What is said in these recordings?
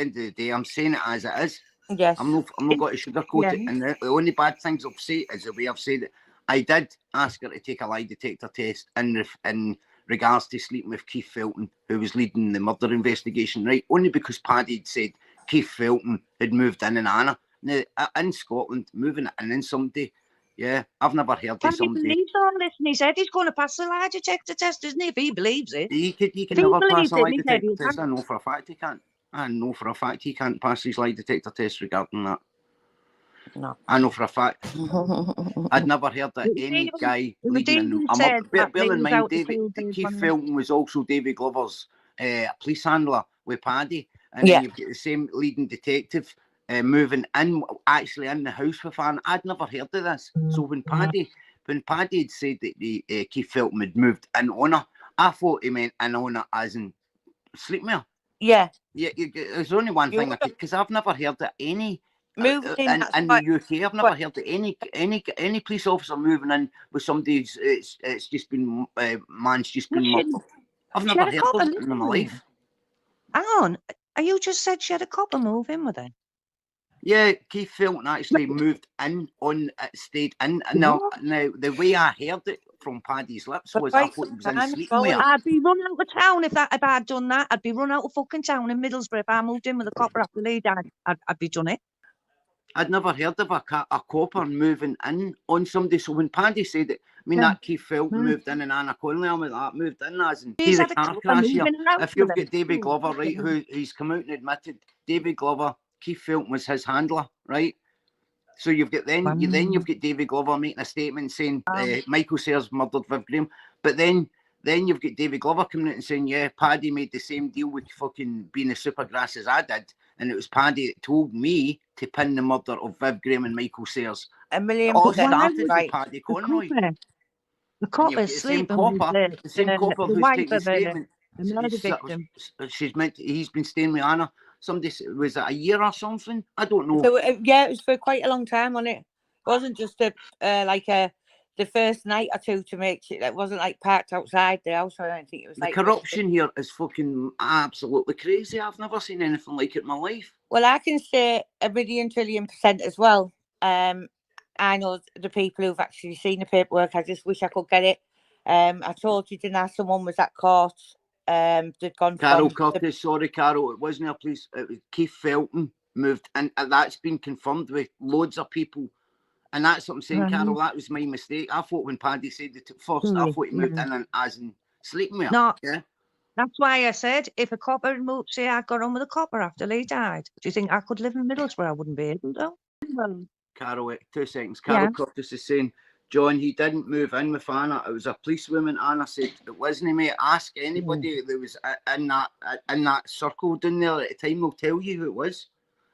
end of the day, I'm saying it as it is. Yes. I'm not going to sugarcoat it. And the only bad things I've said is the way I've said it. I did ask her to take a lie detector test in regards to sleeping with Keith Felton, who was leading the murder investigation, right? Only because Paddy had said Keith Felton had moved in Anna. Now, in Scotland, moving in somebody, yeah, I've never heard of somebody. He believes all this, and he said he's going to pass the lie detector test, isn't he? If he believes it. He can never pass a lie detector test. I know for a fact he can't. I know for a fact he can't pass his lie detector test regarding that. No. I know for a fact. I'd never heard that any guy leading a murder. Bear in mind, Keith Felton was also David Glover's police handler with Paddy. And then you've got the same leading detective moving in, actually in the house with Anne. I'd never heard of this. So when Paddy had said that Keith Felton had moved in on her, I thought he meant in on her as in sleeping with her. Yeah. Yeah, there's only one thing, because I've never heard of any... in the UK, I've never heard of any police officer moving in with somebody it's just been man's just been murdered. I've never heard of it in my life. Hang on, you just said she had a copper move in with her. Yeah, Keith Felton actually moved in stayed in. Now the way I heard it from Paddy's lips was I thought he was in sleeping with her. I'd be run out of town if I'd done that. I'd be run out of fucking town in Middlesbrough if I moved in with a copper after Lee died. I'd be done it. I'd never heard of a copper moving in on somebody. So when Paddy said it, I mean, that Keith Felton moved in and Anna Conley, I mean, that moved in as in see the car crash here. If you've got David Glover, right, who he's come out and admitted, David Glover, Keith Felton was his handler, right? So you've got you've got David Glover making a statement saying Michael Sayers murdered Viv Graham, but then you've got David Glover coming out and saying, yeah, Paddy made the same deal with fucking being a Supergrass as I did, and it was Paddy that told me to pin the murder of Viv Graham and Michael Sayers. $1,000,000%. All started with Paddy Conroy. The copper sleeping the same copper who's taking the statement. He's been staying with Anna. Somebody was it a year or something? I don't know. So it was for quite a long time, wasn't it? It wasn't just the first night or two to make sure it wasn't like parked outside the house. I don't think it was the corruption here is fucking absolutely crazy. I've never seen anything like it in my life. Well, I can say 1,000,000,000,000% as well. I know the people who've actually seen the paperwork. I just wish I could get it. I told you, didn't I? Someone was at court. They'd gone Carol Curtis, sorry, Carol, it wasn't a police. It was Keith Felton moved, and that's been confirmed with loads of people. And that's what I'm saying, Carol. That was my mistake. I thought when Paddy said it first, I thought he moved in as in sleeping with her. No, yeah. That's why I said if a copper had moved, say I got on with a copper after Lee died. Do you think I could live in Middlesbrough? I wouldn't be able to. Well, Carol, 2 seconds. Carol Curtis is saying, John, he didn't move in with Anna. It was a policewoman. Anna said it wasn't, mate. Ask anybody that was in that circle down there at the time. They'll tell you who it was.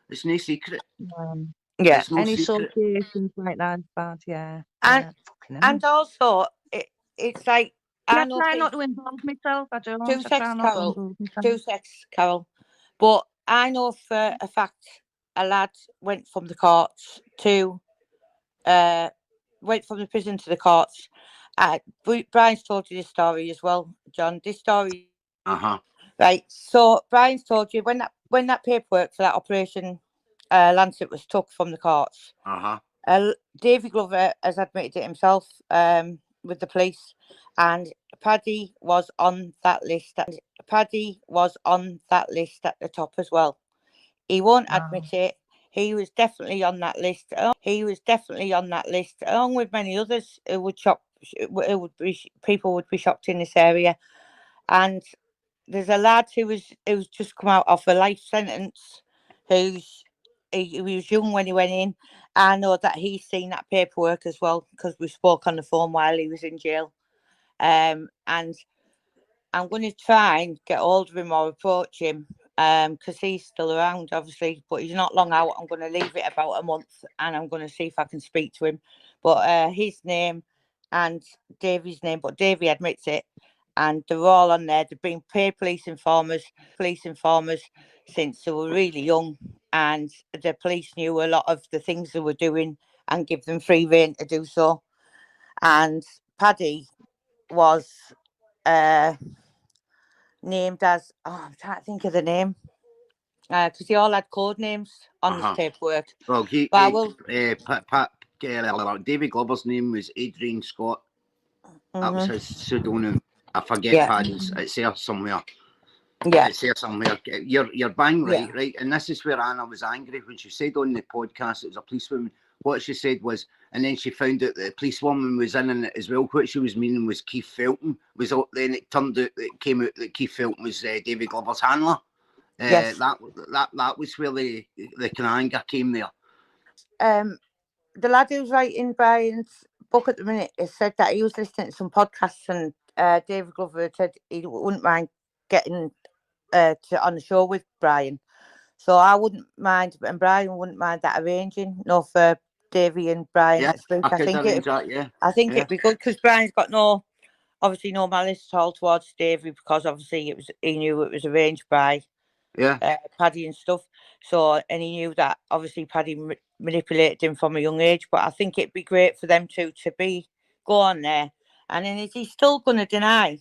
It's no secret. Yeah, no any associations like that, bad. Yeah, and also it's like I try not to involve myself. I don't. Two sex, Carol. But I know for a fact a lad went from the courts to went from the prison to the courts. Brian's told you this story as well, John. This story. Right. So Brian's told you when that paperwork for that operation Lancet was took from the courts. David Glover has admitted it himself with the police, and Paddy was on that list. Paddy was on that list at the top as well. He won't admit it. He was definitely on that list. Along with many others who would shock. People would be shocked in this area. And there's a lad who's just come out of a life sentence. He was young when he went in. I know that he's seen that paperwork as well because we spoke on the phone while he was in jail. And I'm going to try and get hold of him or approach him because he's still around, obviously, but he's not long out. I'm going to leave it about a month and I'm going to see if I can speak to him. But his name and Davy's name, but Davy admits it, and they're all on there. They've been paid police informers since they were really young, and the police knew a lot of the things they were doing and give them free rein to do so. And Paddy was named as, I'm trying to think of the name. because they all had code names on the paperwork. Well, David Glover's name was Adrian Scott. That was his pseudonym. I forget Paddy's. It's there somewhere. Yeah. It's there somewhere. You're bang right, right? And this is where Anna was angry when she said on the podcast it was a policewoman. What she said was, and then she found out that the policewoman was in it as well. What she was meaning was Keith Felton. Then it turned out that it came out that Keith Felton was David Glover's handler. Yes. That was where the kind of anger came there. The lad who's writing Brian's book at the minute has said that he was listening to some podcasts and David Glover said he wouldn't mind getting on the show with Brian. So I wouldn't mind, and Brian wouldn't mind that arranging, for Davey and Brian to speak. I think it'd be good because Brian's got obviously no malice at all towards Davey because obviously he knew it was arranged by Paddy and stuff. So, and he knew that obviously Paddy manipulated him from a young age. But I think it'd be great for them two to go on there. And then is he still going to deny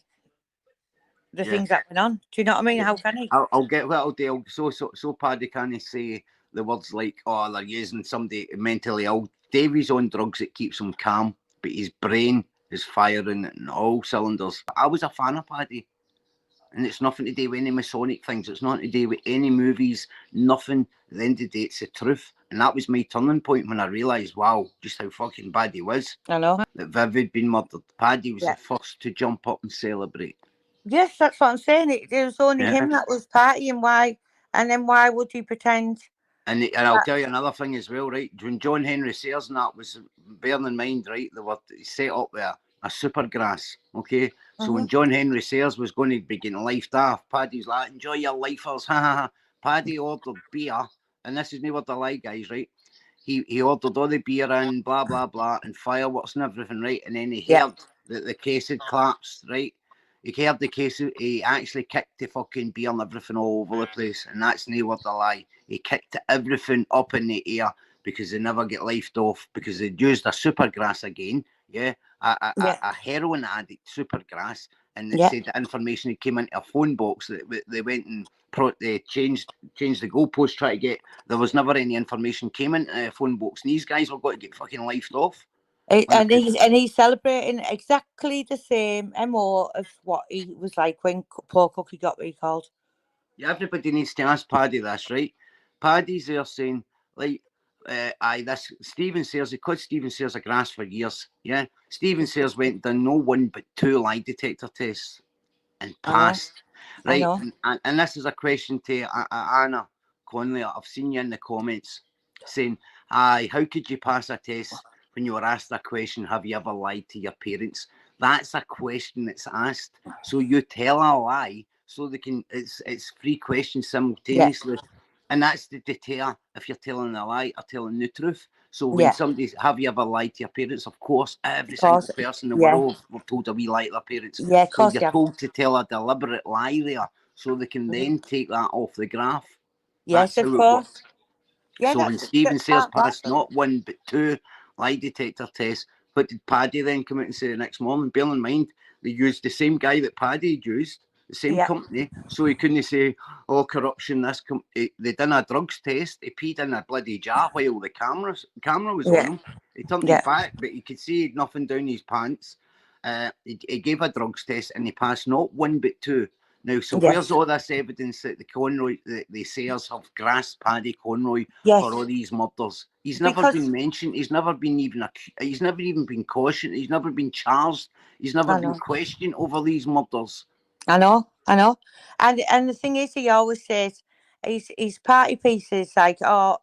the things that went on? Do you know what I mean? How can he? I'll get what I'll do. So Paddy can't say the words like, "Oh, they're using somebody mentally ill." Davey's on drugs that keeps him calm, but his brain is firing in all cylinders. I was a fan of Paddy. And it's nothing to do with any Masonic things. It's nothing to do with any movies, nothing. At the end of the day, it's the truth. And that was my turning point when I realised, wow, just how fucking bad he was. I know. That Viv had been murdered. Paddy was the first to jump up and celebrate. Yes, that's what I'm saying. It was only him that was partying. Why? And then why would he pretend? And I'll tell you another thing as well, right? When John Henry Sayers and that was, bearing in mind, right, they were set up there. A supergrass, okay? So when John Henry Sayers was going to be getting lifed off, Paddy's like, "Enjoy your lifers, ha ha ha." Paddy ordered beer, and this is not what the lie, guys, right? He ordered all the beer in, blah, blah, blah, and fireworks and everything, right? And then he heard that the case had collapsed, right? He heard the case, he actually kicked the fucking beer and everything all over the place, and that's not what the lie. He kicked everything up in the air because they never get lifted off because they'd used a supergrass again, a heroin addict supergrass, and they said the information that came into a phone box that they went and they changed the goalpost, try to get. There was never any information came into a phone box, and these guys were going to get fucking lifted off. And he's celebrating exactly the same MO as what he was like when Paul Cookie got recalled. Yeah, everybody needs to ask Paddy this, right? Paddy's there saying, like, this Stephen Sayers, he called Stephen Sayers a grass for years. Yeah, Stephen Sayers went done no one but 2 lie detector tests and passed. Right, and this is a question to Anna Conley. I've seen you in the comments saying, how could you pass a test when you were asked a question? Have you ever lied to your parents? That's a question that's asked. So you tell a lie, so they can. It's 3 questions simultaneously. And that's the deter if you're telling a lie or telling the truth. So when somebody's, have you ever lied to your parents? Of course, every single person in the world were told a wee lie to their parents. Yeah, of course, so you're told to tell a deliberate lie there, so they can then take that off the graph. Yes, of course. Yeah, so when Stephen Sayers passed not 1 but 2 lie detector tests, what did Paddy then come out and say the next morning? Bear in mind, they used the same guy that Paddy had used, the same company, so he couldn't say, "Oh, corruption." They done a drugs test. He peed in a bloody jar while the camera was on him. He turned his back, but you could see he'd nothing down his pants. He gave a drugs test and he passed not 1 but 2. Now, so where's all this evidence that the Conroy, the Sayers have grasped Paddy Conroy for all these murders? He's never been mentioned. He's never been he's never even been cautioned. He's never been charged. He's never been questioned over these murders. I know. And the thing is, he always says his party pieces like, how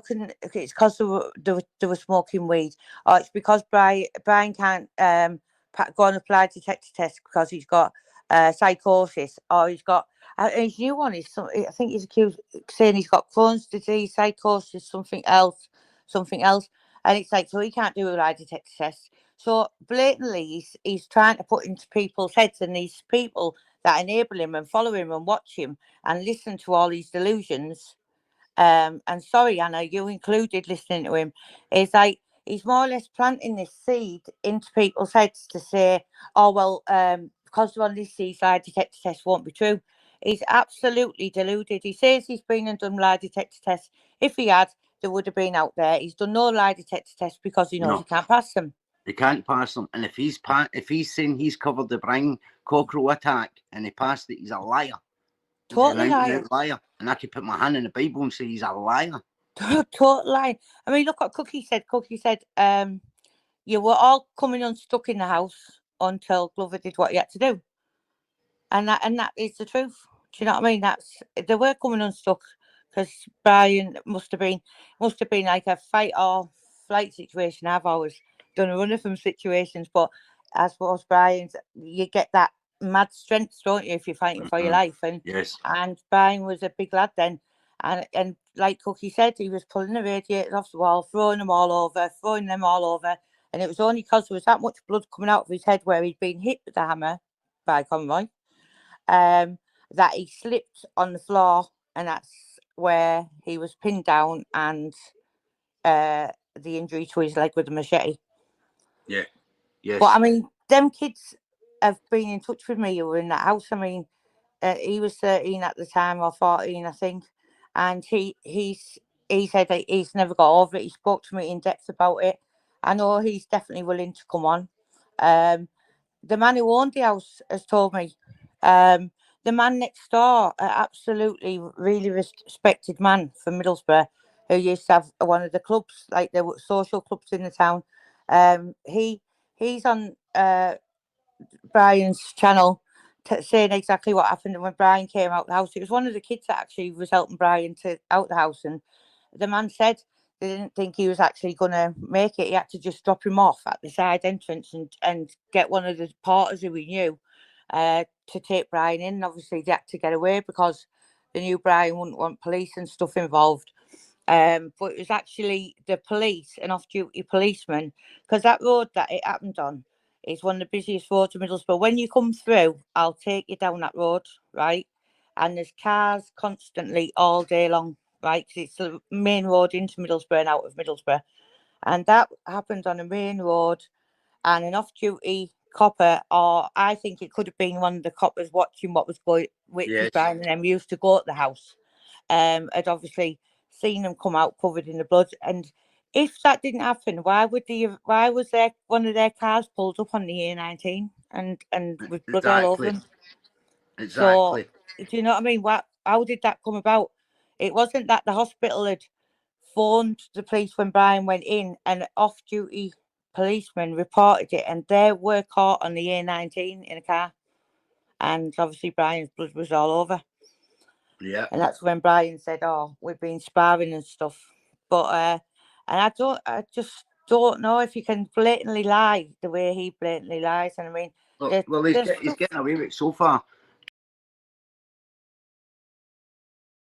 can it's because they were smoking weed, or it's because Brian can't go and apply detector test because he's got psychosis, or he's got his new one is I think he's accused saying he's got Crohn's disease, psychosis, something else, and it's like, so he can't do a lie detector test. So blatantly, he's trying to put into people's heads, and these people that enable him and follow him and watch him and listen to all these delusions. And sorry, Anna, you included listening to him. It's like he's more or less planting this seed into people's heads to say, "Oh well, because they're on this seed, lie detector test won't be true." He's absolutely deluded. He says he's been and done lie detector tests. If he had, they would have been out there. He's done no lie detector tests because he knows he can't pass them. He can't pass them. And if he's saying he's covered the Brian Cockerell attack and he passed it, he's a liar. Totally liar. And I could put my hand in the Bible and say he's a liar. Total lie. I mean, look what Cookie said. Cookie said, you were all coming unstuck in the house until Glover did what he had to do. And that is the truth. Do you know what I mean? They were coming unstuck because Brian must have been like a fight or flight situation. I've always done a run of them situations, but I suppose Brian's, you get that mad strength, don't you, if you're fighting for your life? And yes. And Brian was a big lad then, and like Cookie said, he was pulling the radiators off the wall, throwing them all over, and it was only because there was that much blood coming out of his head where he'd been hit with the hammer by Conroy, that he slipped on the floor, and that's where he was pinned down, and the injury to his leg with a machete. Yeah. Yes. But I mean, them kids have been in touch with me who were in that house. I mean, he was 13 at the time, or 14, I think, and he said that he's never got over it. He spoke to me in depth about it. I know he's definitely willing to come on. The man who owned the house has told me. The man next door, an absolutely really respected man from Middlesbrough, who used to have one of the clubs, like the social clubs in the town. He's on Brian's channel, saying exactly what happened when Brian came out the house. It was one of the kids that actually was helping Brian out the house, and the man said they didn't think he was actually going to make it. He had to just drop him off at the side entrance and get one of the porters who we knew to take Brian in. Obviously, they had to get away because they knew Brian wouldn't want police and stuff involved. But it was actually the police, an off-duty policeman, because that road that it happened on is one of the busiest roads in Middlesbrough. When you come through, I'll take you down that road, right? And there's cars constantly all day long, right? Because it's the main road into Middlesbrough and out of Middlesbrough. And that happened on a main road, and an off-duty copper, or I think it could have been one of the coppers watching what was going, which Yes. Brian and them used to go at the house, had obviously seen them come out covered in the blood. And if that didn't happen, why was there one of their cars pulled up on the A19 and with blood all over them? Exactly. So, do you know what I mean? How did that come about? It wasn't that the hospital had phoned the police when Brian went in, and off-duty policemen reported it, and they were caught on the A19 in a car, and obviously Brian's blood was all over. Yeah. And that's when Brian said, "Oh, we've been sparring and stuff." But and I just don't know if you can blatantly lie the way he blatantly lies. And I mean, Well, he's getting away with it so far.